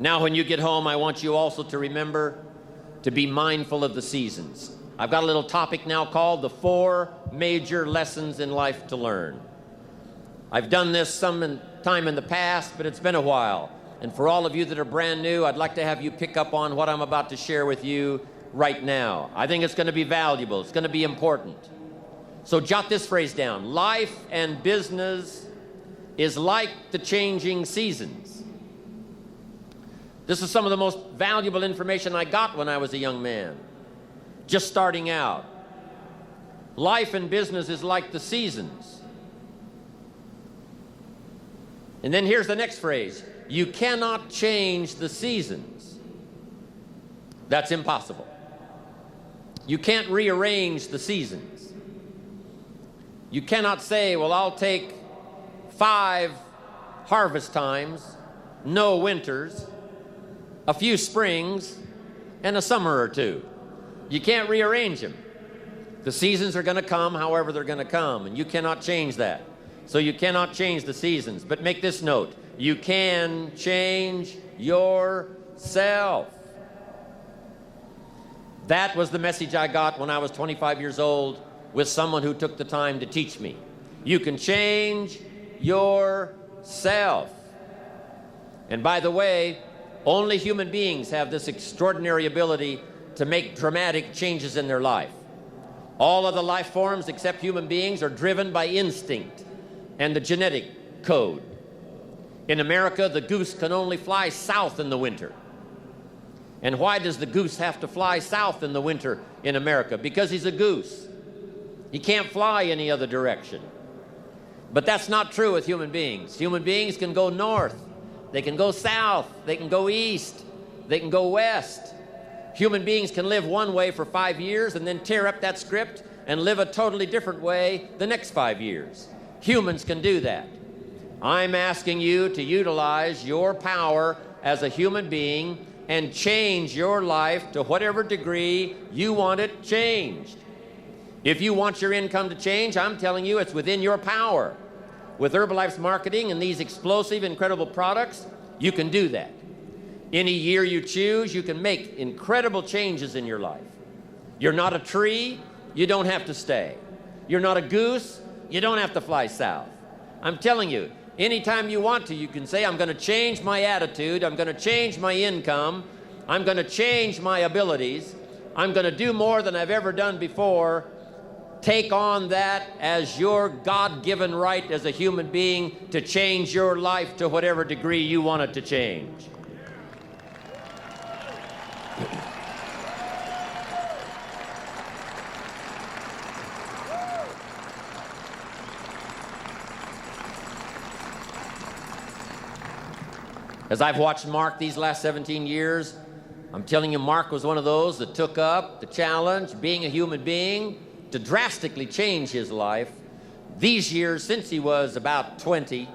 Now, when you get home, I want you also to remember to be mindful of the seasons. I've got a little topic now called the 4 major lessons in life to learn. I've done this some time in the past, but it's been a while. And for all of you that are brand new, I'd like to have you pick up on what I'm about to share with you right now. I think it's going to be valuable. It's going to be important. So jot this phrase down. Life and business is like the changing seasons. This is some of the most valuable information I got when I was a young man, just starting out. Life and business is like the seasons. And then here's the next phrase. You cannot change the seasons. That's impossible. You can't rearrange the seasons. You cannot say, well, I'll take 5 harvest times, no winters, a few springs, and a summer or 2. You can't rearrange them. The seasons are going to come however they're going to come, and you cannot change that. So you cannot change the seasons. But make this note. You can change yourself. That was the message I got when I was 25 years old with someone who took the time to teach me. You can change yourself. And by the way, only human beings have this extraordinary ability to make dramatic changes in their life. All of the life forms except human beings are driven by instinct and the genetic code. In America, the goose can only fly south in the winter. And why does the goose have to fly south in the winter in America? Because he's a goose. He can't fly any other direction. But that's not true with human beings. Human beings can go north. They can go south. They can go east. They can go west. Human beings can live one way for 5 years and then tear up that script and live a totally different way the next 5 years. Humans can do that. I'm asking you to utilize your power as a human being and change your life to whatever degree you want it changed. If you want your income to change, I'm telling you it's within your power. With Herbalife's marketing and these explosive, incredible products, you can do that. Any year you choose, you can make incredible changes in your life. You're not a tree, you don't have to stay. You're not a goose, you don't have to fly south. I'm telling you, anytime you want to, you can say, I'm going to change my attitude, I'm going to change my income, I'm going to change my abilities, I'm going to do more than I've ever done before. Take on that as your God-given right as a human being to change your life to whatever degree you want it to change. As I've watched Mark these last 17 years, I'm telling you, Mark was one of those that took up the challenge, being a human being, to drastically change his life. These years, since he was about 20,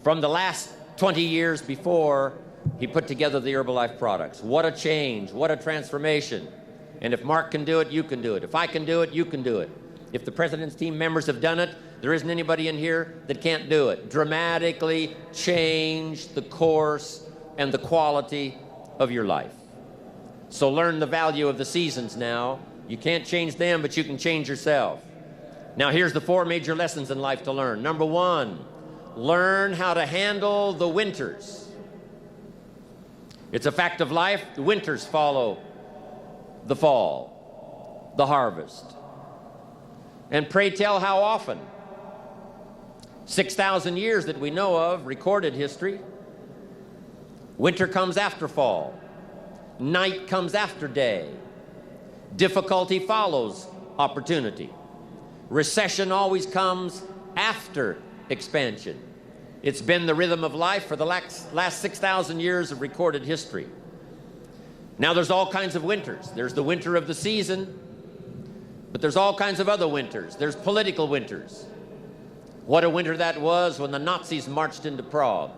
from the last 20 years before, he put together the Herbalife products. What a change, what a transformation. And if Mark can do it, you can do it. If I can do it, you can do it. If the President's team members have done it, there isn't anybody in here that can't do it. Dramatically change the course and the quality of your life. So learn the value of the seasons now. You can't change them, but you can change yourself. Now here's the 4 major lessons in life to learn. Number 1, learn how to handle the winters. It's a fact of life. The winters follow the fall, the harvest. And pray tell how often? 6,000 years that we know of, recorded history. Winter comes after fall. Night comes after day. Difficulty follows opportunity. Recession always comes after expansion. It's been the rhythm of life for the last 6,000 years of recorded history. Now there's all kinds of winters. There's the winter of the season, but there's all kinds of other winters. There's political winters. What a winter that was when the Nazis marched into Prague.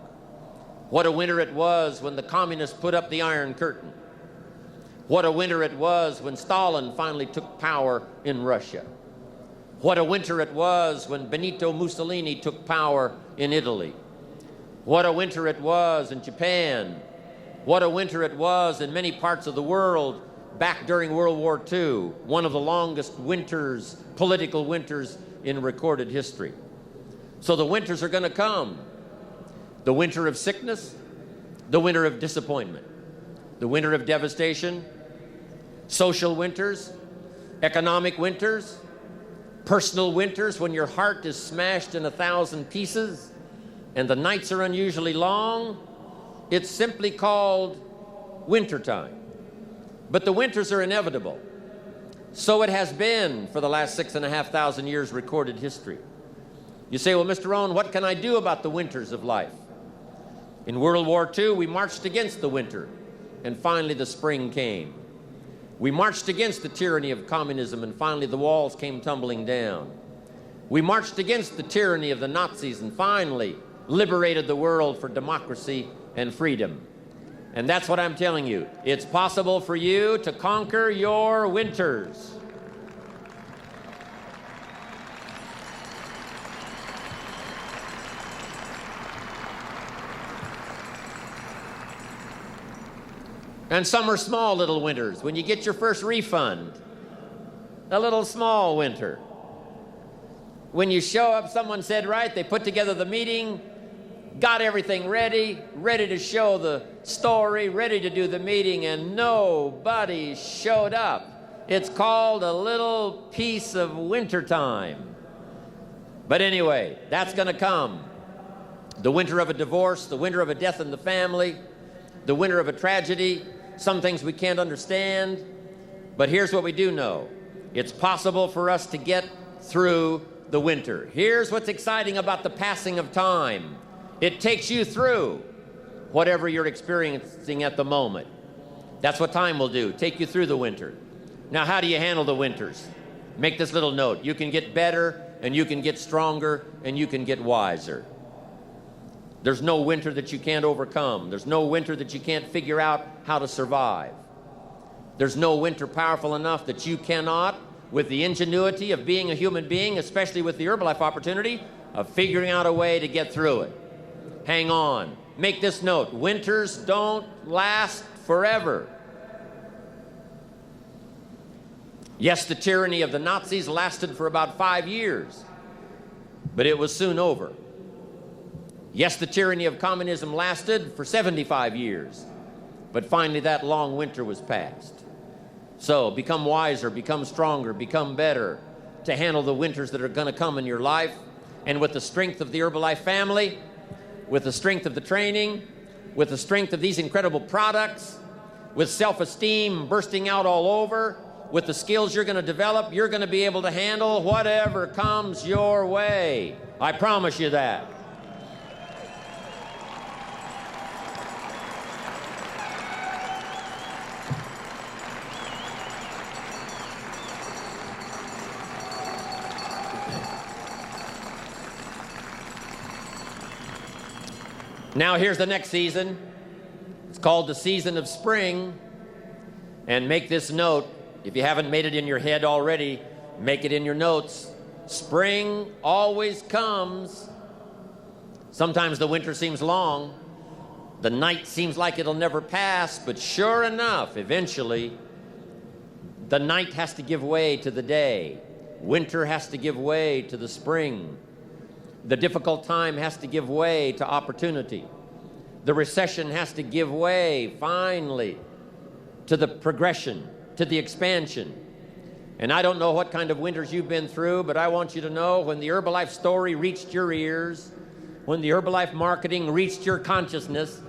What a winter it was when the communists put up the Iron Curtain. What a winter it was when Stalin finally took power in Russia. What a winter it was when Benito Mussolini took power in Italy. What a winter it was in Japan What a winter it was in many parts of the world back during World War II, one of the longest winters, political winters in recorded history. So the winters are going to come. The winter of sickness, the winter of disappointment, the winter of devastation, social winters, economic winters, personal winters when your heart is smashed in 1,000 pieces and the nights are unusually long. It's simply called wintertime. But the winters are inevitable. So it has been for the last 6,500 years recorded history. You say, well, Mr. Rohn, what can I do about the winters of life? In World War II, we marched against the winter, and finally the spring came. We marched against the tyranny of communism, and finally the walls came tumbling down. We marched against the tyranny of the Nazis, and finally liberated the world for democracy and freedom. And that's what I'm telling you. It's possible for you to conquer your winters. And some are small little winters. When you get your first refund, a little small winter. When you show up, someone said, right, they put together the meeting, got everything ready to show the story, ready to do the meeting, and nobody showed up. It's called a little piece of wintertime. But anyway, that's going to come. The winter of a divorce, the winter of a death in the family, the winter of a tragedy, some things we can't understand. But here's what we do know. It's possible for us to get through the winter. Here's what's exciting about the passing of time. It takes you through whatever you're experiencing at the moment. That's what time will do, take you through the winter. Now, how do you handle the winters? Make this little note. You can get better, and you can get stronger, and you can get wiser. There's no winter that you can't overcome. There's no winter that you can't figure out how to survive. There's no winter powerful enough that you cannot, with the ingenuity of being a human being, especially with the Herbalife opportunity, of figuring out a way to get through it. Hang on. Make this note. Winters don't last forever. Yes, the tyranny of the Nazis lasted for about 5 years, but it was soon over. Yes, the tyranny of communism lasted for 75 years, but finally that long winter was past. So become wiser, become stronger, become better to handle the winters that are going to come in your life. And with the strength of the Herbalife family, with the strength of the training, with the strength of these incredible products, with self-esteem bursting out all over, with the skills you're going to develop, you're going to be able to handle whatever comes your way. I promise you that. Now here's the next season. It's called the season of spring. And make this note, if you haven't made it in your head already, make it in your notes. Spring always comes. Sometimes the winter seems long. The night seems like it'll never pass, but sure enough, eventually, the night has to give way to the day. Winter has to give way to the spring. The difficult time has to give way to opportunity. The recession has to give way, finally, to the progression, to the expansion. And I don't know what kind of winters you've been through, but I want you to know when the Herbalife story reached your ears, when the Herbalife marketing reached your consciousness,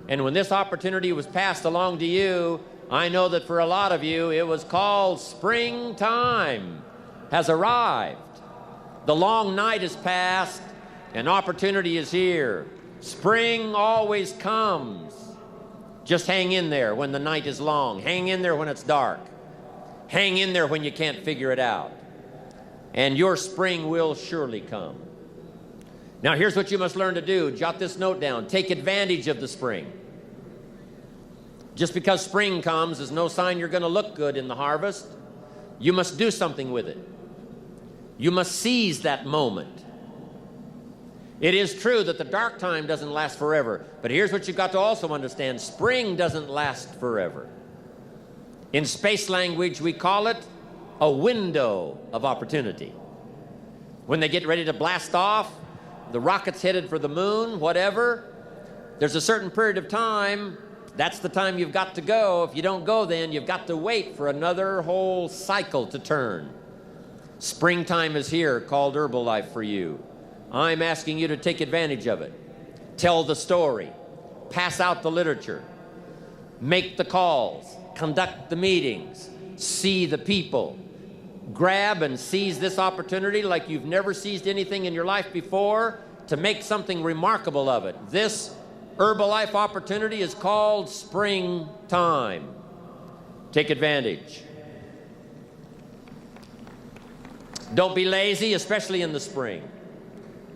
and when this opportunity was passed along to you, I know that for a lot of you, it was called springtime has arrived. The long night is past, and opportunity is here. Spring always comes. Just hang in there when the night is long. Hang in there when it's dark. Hang in there when you can't figure it out. And your spring will surely come. Now here's what you must learn to do. Jot this note down. Take advantage of the spring. Just because spring comes is no sign you're going to look good in the harvest. You must do something with it. You must seize that moment. It is true that the dark time doesn't last forever, but here's what you've got to also understand. Spring doesn't last forever. In space language, we call it a window of opportunity. When they get ready to blast off, the rocket's headed for the moon, whatever, there's a certain period of time. That's the time you've got to go. If you don't go then, you've got to wait for another whole cycle to turn. Springtime is here, called Herbalife for you. I'm asking you to take advantage of it. Tell the story. Pass out the literature. Make the calls. Conduct the meetings. See the people. Grab and seize this opportunity like you've never seized anything in your life before to make something remarkable of it. This Herbalife opportunity is called springtime. Take advantage. Don't be lazy, especially in the spring.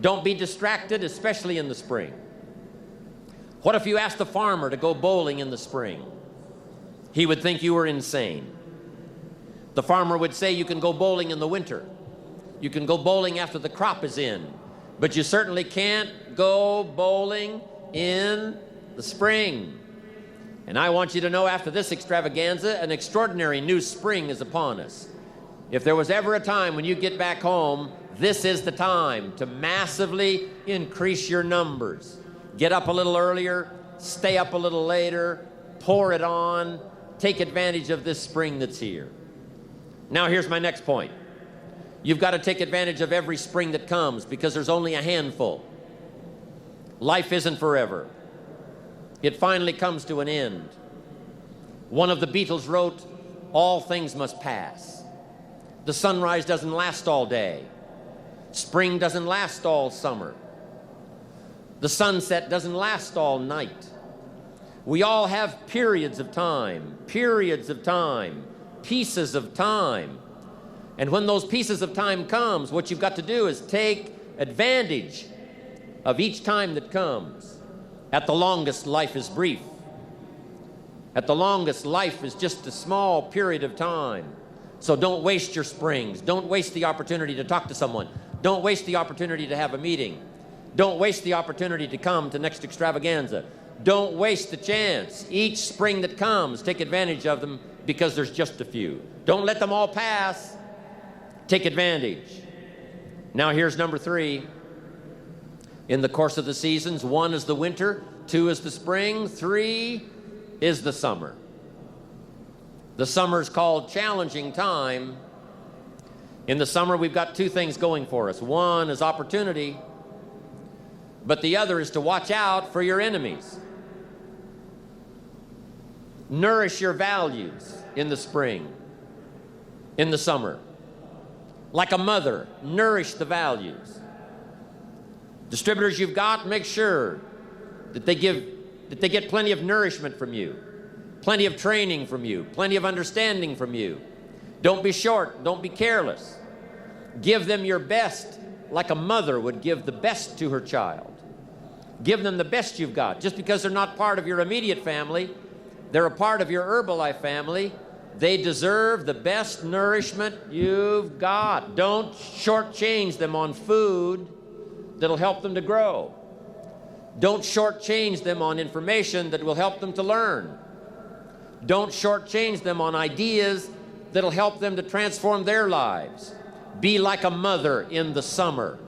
Don't be distracted, especially in the spring. What if you asked the farmer to go bowling in the spring? He would think you were insane. The farmer would say you can go bowling in the winter. You can go bowling after the crop is in. But you certainly can't go bowling in the spring. And I want you to know after this extravaganza, an extraordinary new spring is upon us. If there was ever a time when you get back home, this is the time to massively increase your numbers. Get up a little earlier, stay up a little later, pour it on, take advantage of this spring that's here. Now here's my next point. You've got to take advantage of every spring that comes because there's only a handful. Life isn't forever. It finally comes to an end. One of the Beatles wrote, "All things must pass." The sunrise doesn't last all day. Spring doesn't last all summer. The sunset doesn't last all night. We all have periods of time, pieces of time. And when those pieces of time comes, what you've got to do is take advantage of each time that comes. At the longest, life is brief. At the longest, life is just a small period of time. So don't waste your springs. Don't waste the opportunity to talk to someone. Don't waste the opportunity to have a meeting. Don't waste the opportunity to come to next extravaganza. Don't waste the chance. Each spring that comes, take advantage of them because there's just a few. Don't let them all pass. Take advantage. Now here's number 3. In the course of the seasons, 1 is the winter, 2 is the spring, 3 is the summer. The summer is called challenging time. In the summer, we've got 2 things going for us. 1 is opportunity, but the other is to watch out for your enemies. Nourish your values in the spring, in the summer. Like a mother, nourish the values. Distributors you've got, make sure that they get plenty of nourishment from you. Plenty of training from you, plenty of understanding from you. Don't be short, don't be careless. Give them your best like a mother would give the best to her child. Give them the best you've got. Just because they're not part of your immediate family, they're a part of your Herbalife family. They deserve the best nourishment you've got. Don't shortchange them on food that'll help them to grow. Don't shortchange them on information that will help them to learn. Don't shortchange them on ideas that'll help them to transform their lives. Be like a mother in the summer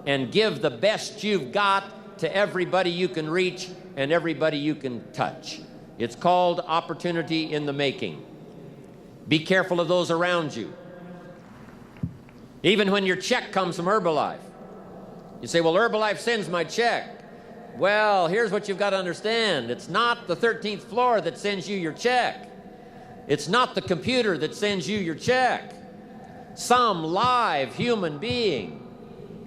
and give the best you've got to everybody you can reach and everybody you can touch. It's called opportunity in the making. Be careful of those around you. Even when your check comes from Herbalife. You say, well, Herbalife sends my check. Well, here's what you've got to understand. It's not the 13th floor that sends you your check. It's not the computer that sends you your check. Some live human being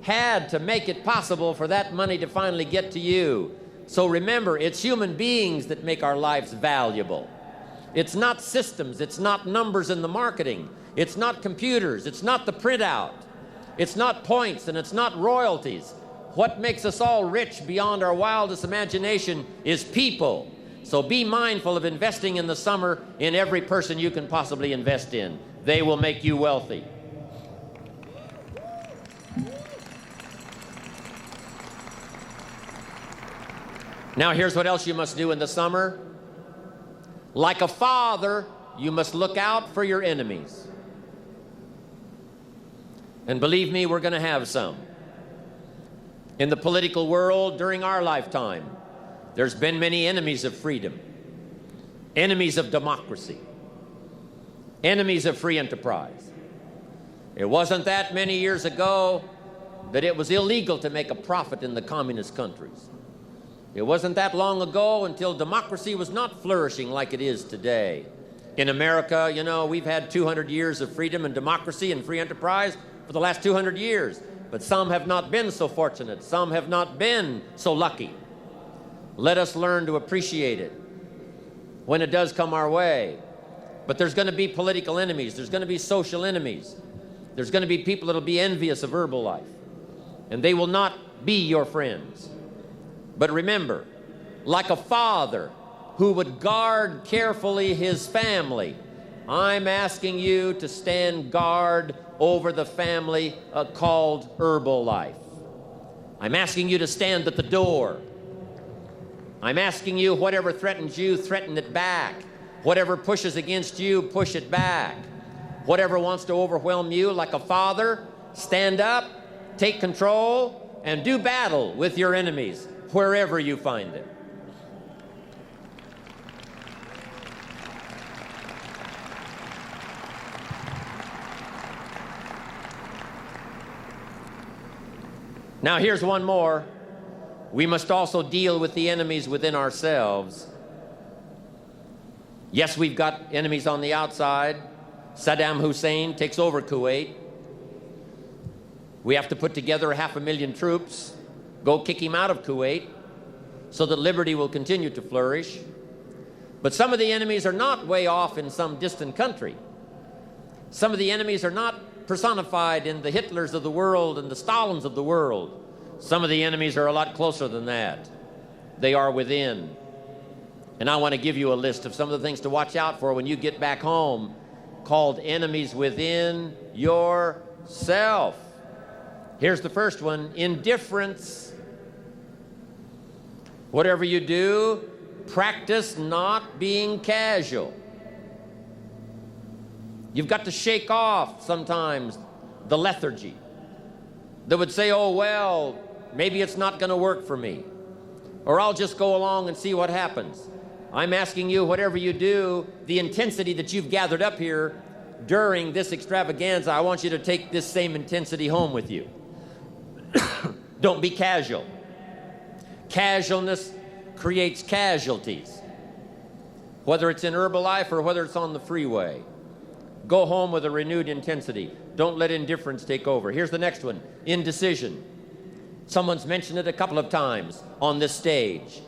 had to make it possible for that money to finally get to you. So remember, it's human beings that make our lives valuable. It's not systems. It's not numbers in the marketing. It's not computers. It's not the printout. It's not points and it's not royalties. What makes us all rich beyond our wildest imagination is people. So be mindful of investing in the summer in every person you can possibly invest in. They will make you wealthy. Now here's what else you must do in the summer. Like a father, you must look out for your enemies. And believe me, we're going to have some. In the political world during our lifetime, there's been many enemies of freedom, enemies of democracy, enemies of free enterprise. It wasn't that many years ago that it was illegal to make a profit in the communist countries. It wasn't that long ago until democracy was not flourishing like it is today. In America, you know, we've had 200 years of freedom and democracy and free enterprise for the last 200 years. But some have not been so fortunate. Some have not been so lucky. Let us learn to appreciate it when it does come our way. But there's going to be political enemies. There's going to be social enemies. There's going to be people that will be envious of Herbalife. And they will not be your friends. But remember, like a father who would guard carefully his family, I'm asking you to stand guard over the family called Herbalife. I'm asking you to stand at the door. I'm asking you, whatever threatens you, threaten it back. Whatever pushes against you, push it back. Whatever wants to overwhelm you, like a father, stand up, take control, and do battle with your enemies wherever you find them. Now here's one more. We must also deal with the enemies within ourselves. Yes, we've got enemies on the outside. Saddam Hussein takes over Kuwait. We have to put together 500,000 troops, go kick him out of Kuwait so that liberty will continue to flourish. But some of the enemies are not way off in some distant country. Some of the enemies are not personified in the Hitlers of the world and the Stalins of the world. Some of the enemies are a lot closer than that. They are within. And I want to give you a list of some of the things to watch out for when you get back home, called enemies within yourself. Here's the first one: indifference. Whatever you do, practice not being casual. You've got to shake off sometimes the lethargy that would say, oh, well, maybe it's not going to work for me, or I'll just go along and see what happens. I'm asking you, whatever you do, the intensity that you've gathered up here during this extravaganza, I want you to take this same intensity home with you. Don't be casual. Casualness creates casualties, whether it's in Herbalife or whether it's on the freeway. Go home with a renewed intensity. Don't let indifference take over. Here's the next one: indecision. Someone's mentioned it a couple of times on this stage.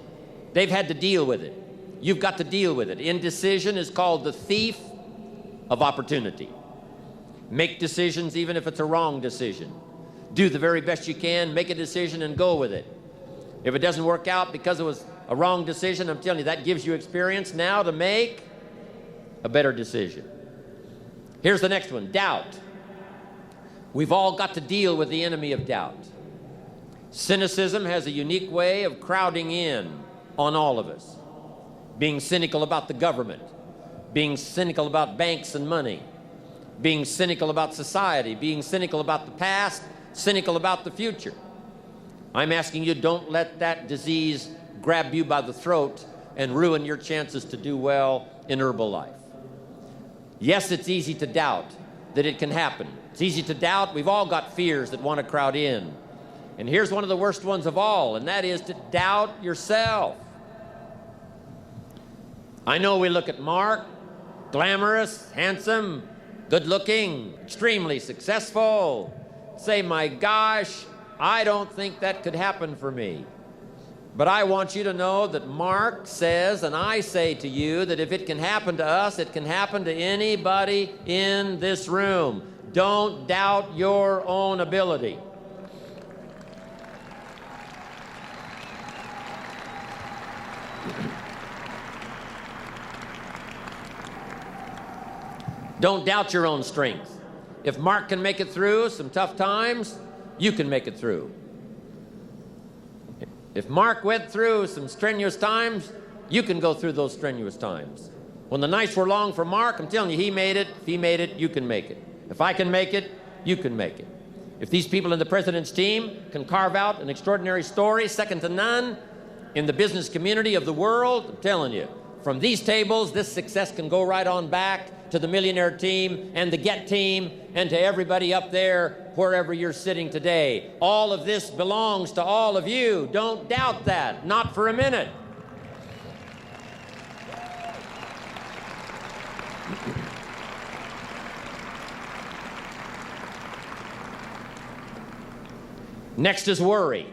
They've had to deal with it. You've got to deal with it. Indecision is called the thief of opportunity. Make decisions even if it's a wrong decision. Do the very best you can, make a decision and go with it. If it doesn't work out because it was a wrong decision, I'm telling you, that gives you experience now to make a better decision. Here's the next one: doubt. We've all got to deal with the enemy of doubt. Cynicism has a unique way of crowding in on all of us. Being cynical about the government, being cynical about banks and money, being cynical about society, being cynical about the past, cynical about the future. I'm asking you, don't let that disease grab you by the throat and ruin your chances to do well in Herbalife. Yes, it's easy to doubt that it can happen. It's easy to doubt. We've all got fears that want to crowd in. And here's one of the worst ones of all, and that is to doubt yourself. I know we look at Mark, glamorous, handsome, good-looking, extremely successful, say, my gosh, I don't think that could happen for me. But I want you to know that Mark says, and I say to you, that if it can happen to us, it can happen to anybody in this room. Don't doubt your own ability. Don't doubt your own strength. If Mark can make it through some tough times, you can make it through. If Mark went through some strenuous times, you can go through those strenuous times. When the nights were long for Mark, I'm telling you, he made it. If he made it, you can make it. If I can make it, you can make it. If these people in the President's team can carve out an extraordinary story, second to none, in the business community of the world, I'm telling you, from these tables, this success can go right on back to the Millionaire team and the Get team and to everybody up there, wherever you're sitting today. All of this belongs to all of you. Don't doubt that, not for a minute. Next is worry.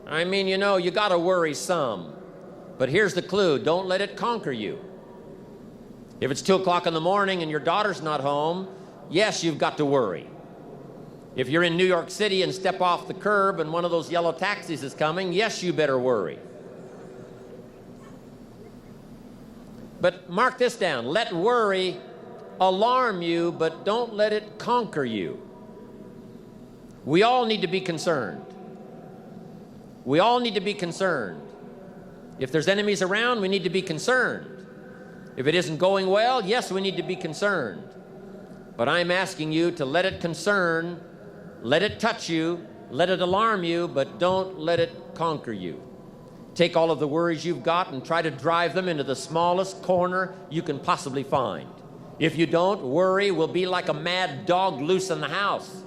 I mean, you know, you got to worry some. But here's the clue. Don't let it conquer you. If it's 2 o'clock in the morning and your daughter's not home, yes, you've got to worry. If you're in New York City and step off the curb and one of those yellow taxis is coming, yes, you better worry. But mark this down. Let worry alarm you, but don't let it conquer you. We all need to be concerned. We all need to be concerned. If there's enemies around, we need to be concerned. If it isn't going well, yes, we need to be concerned. But I'm asking you to let it concern, let it touch you, let it alarm you, but don't let it conquer you. Take all of the worries you've got and try to drive them into the smallest corner you can possibly find. If you don't, worry will be like a mad dog loose in the house.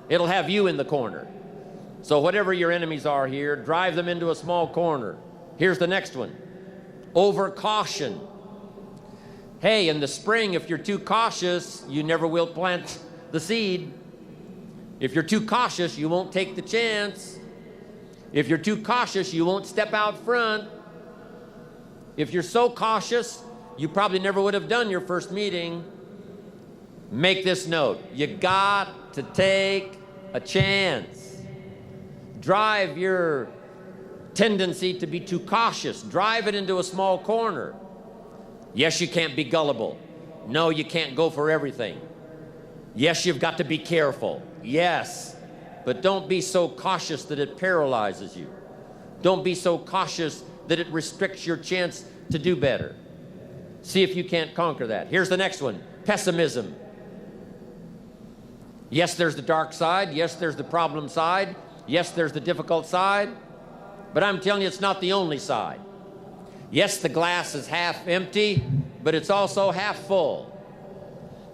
It'll have you in the corner. So whatever your enemies are here, drive them into a small corner. Here's the next one. Over caution. Hey, in the spring, if you're too cautious, you never will plant the seed. If you're too cautious, you won't take the chance. If you're too cautious, you won't step out front. If you're so cautious, you probably never would have done your first meeting. Make this note. You got to take a chance. Drive your tendency to be too cautious. Drive it into a small corner. Yes, you can't be gullible. No, you can't go for everything. Yes, you've got to be careful. Yes, but don't be so cautious that it paralyzes you. Don't be so cautious that it restricts your chance to do better. See if you can't conquer that. Here's the next one. Pessimism. Yes, there's the dark side. Yes, there's the problem side. Yes, there's the difficult side. But I'm telling you, it's not the only side. Yes, the glass is half empty, but it's also half full.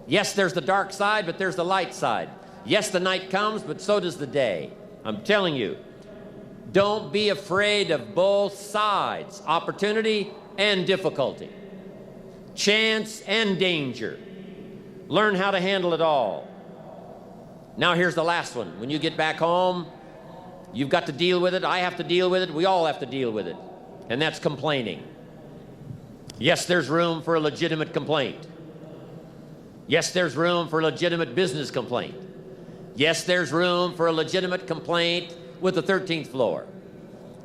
Yes, there's the dark side, but there's the light side. Yes, the night comes, but so does the day. I'm telling you, don't be afraid of both sides, opportunity and difficulty, chance and danger. Learn how to handle it all. Now here's the last one. When you get back home, you've got to deal with it. I have to deal with it. We all have to deal with it. And that's complaining. Yes, there's room for a legitimate complaint. Yes, there's room for a legitimate business complaint. Yes, there's room for a legitimate complaint with the 13th floor.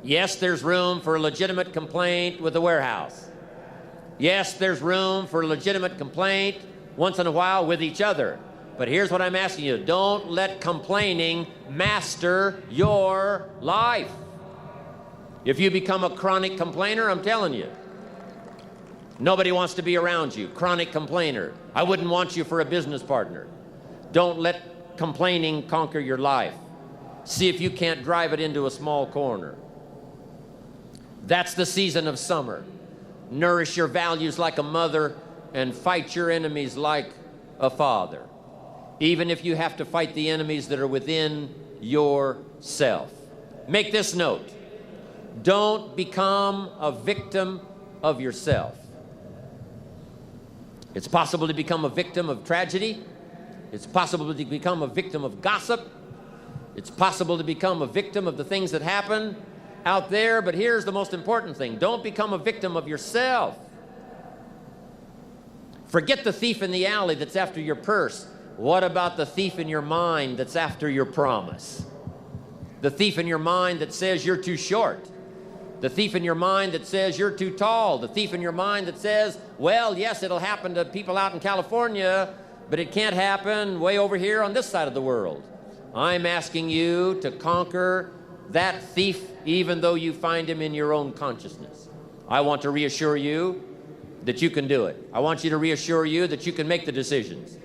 Yes, there's room for a legitimate complaint with the warehouse. Yes, there's room for a legitimate complaint once in a while with each other. But here's what I'm asking you. Don't let complaining master your life. If you become a chronic complainer, I'm telling you, nobody wants to be around you. Chronic complainer. I wouldn't want you for a business partner. Don't let complaining conquer your life. See if you can't drive it into a small corner. That's the season of summer. Nourish your values like a mother and fight your enemies like a father. Even if you have to fight the enemies that are within yourself. Make this note. Don't become a victim of yourself. It's possible to become a victim of tragedy. It's possible to become a victim of gossip. It's possible to become a victim of the things that happen out there. But here's the most important thing. Don't become a victim of yourself. Forget the thief in the alley that's after your purse. What about the thief in your mind that's after your promise? The thief in your mind that says you're too short. The thief in your mind that says you're too tall. The thief in your mind that says, well, yes, it'll happen to people out in California, but it can't happen way over here on this side of the world. I'm asking you to conquer that thief even though you find him in your own consciousness. I want to reassure you that you can do it. I want you to reassure you that you can make the decisions.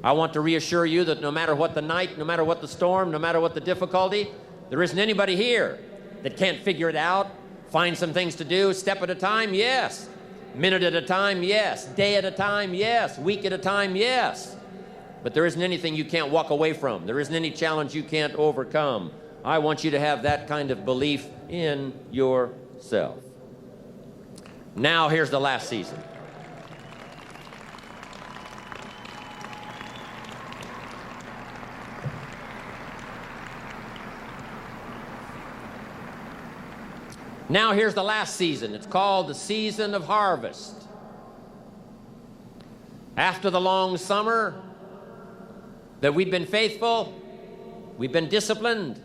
I want to reassure you that no matter what the night, no matter what the storm, no matter what the difficulty, there isn't anybody here that can't figure it out, find some things to do, step at a time, yes. Minute at a time, yes. Day at a time, yes. Week at a time, yes. But there isn't anything you can't walk away from. There isn't any challenge you can't overcome. I want you to have that kind of belief in yourself. Now here's the last season. Now here's the last season. It's called the season of harvest. After the long summer that we've been faithful, we've been disciplined,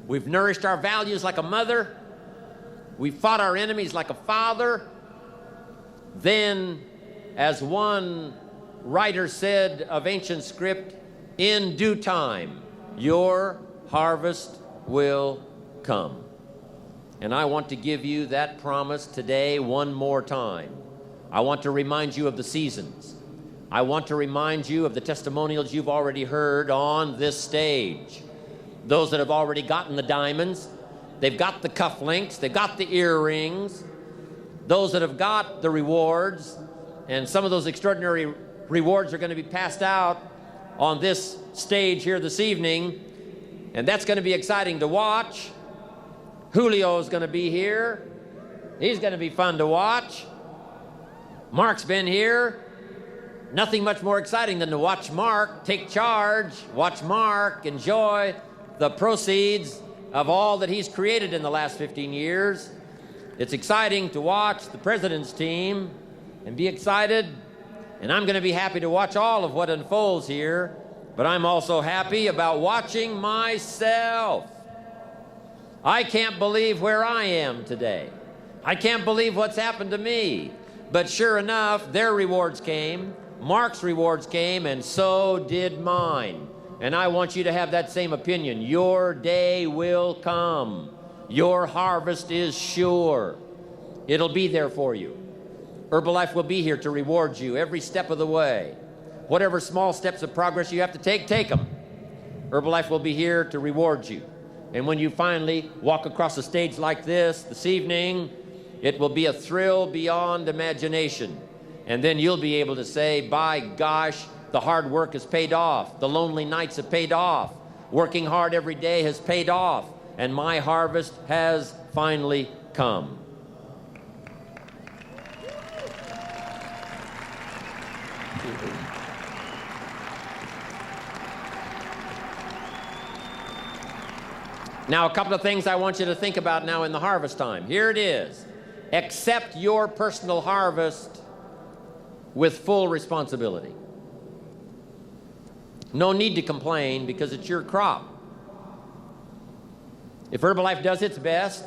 we've nourished our values like a mother, we've fought our enemies like a father, then, as one writer said of ancient script, in due time, your harvest will come. And I want to give you that promise today one more time. I want to remind you of the seasons. I want to remind you of the testimonials you've already heard on this stage. Those that have already gotten the diamonds, they've got the cufflinks, they've got the earrings. Those that have got the rewards, and some of those extraordinary rewards are going to be passed out on this stage here this evening, and that's going to be exciting to watch. Julio's going to be here. He's going to be fun to watch. Mark's been here. Nothing much more exciting than to watch Mark take charge, watch Mark enjoy the proceeds of all that he's created in the last 15 years. It's exciting to watch the president's team and be excited, and I'm going to be happy to watch all of what unfolds here, but I'm also happy about watching myself. I can't believe where I am today. I can't believe what's happened to me. But sure enough, their rewards came, Mark's rewards came, and so did mine. And I want you to have that same opinion. Your day will come. Your harvest is sure. It'll be there for you. Herbalife will be here to reward you every step of the way. Whatever small steps of progress you have to take them. Herbalife will be here to reward you. And when you finally walk across a stage like this evening, it will be a thrill beyond imagination. And then you'll be able to say, by gosh, the hard work has paid off. The lonely nights have paid off. Working hard every day has paid off. And my harvest has finally come. Now, a couple of things I want you to think about now in the harvest time. Here it is. Accept your personal harvest with full responsibility. No need to complain because it's your crop. If Herbalife does its best,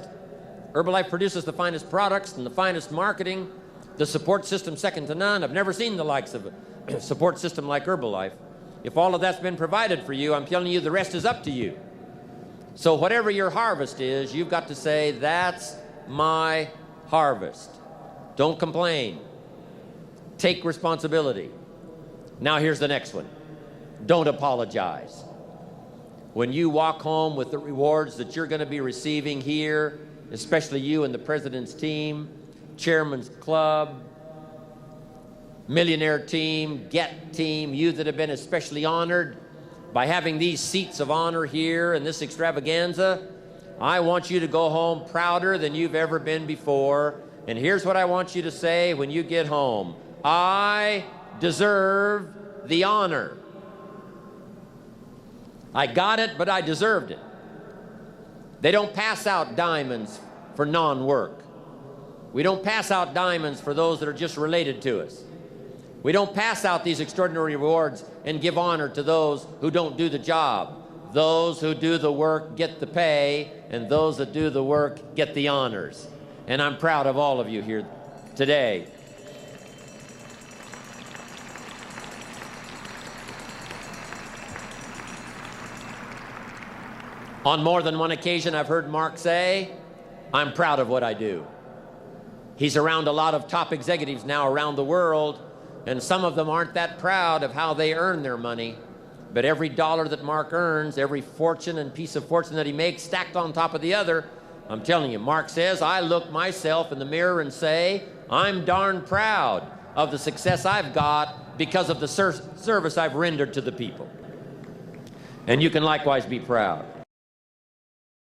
Herbalife produces the finest products and the finest marketing, the support system second to none. I've never seen the likes of a support system like Herbalife. If all of that's been provided for you, I'm telling you the rest is up to you. So whatever your harvest is, you've got to say, that's my harvest. Don't complain. Take responsibility. Now here's the next one. Don't apologize. When you walk home with the rewards that you're going to be receiving here, especially you and the president's team, chairman's club, millionaire team, get team, you that have been especially honored by having these seats of honor here in this extravaganza, I want you to go home prouder than you've ever been before. And here's what I want you to say when you get home. I deserve the honor. I got it, but I deserved it. They don't pass out diamonds for non-work. We don't pass out diamonds for those that are just related to us. We don't pass out these extraordinary rewards and give honor to those who don't do the job. Those who do the work get the pay, and those that do the work get the honors. And I'm proud of all of you here today. On more than one occasion, I've heard Mark say, I'm proud of what I do. He's around a lot of top executives now around the world, and some of them aren't that proud of how they earn their money. But every dollar that Mark earns, every fortune and piece of fortune that he makes stacked on top of the other, I'm telling you, Mark says, I look myself in the mirror and say, I'm darn proud of the success I've got because of the service I've rendered to the people. And you can likewise be proud.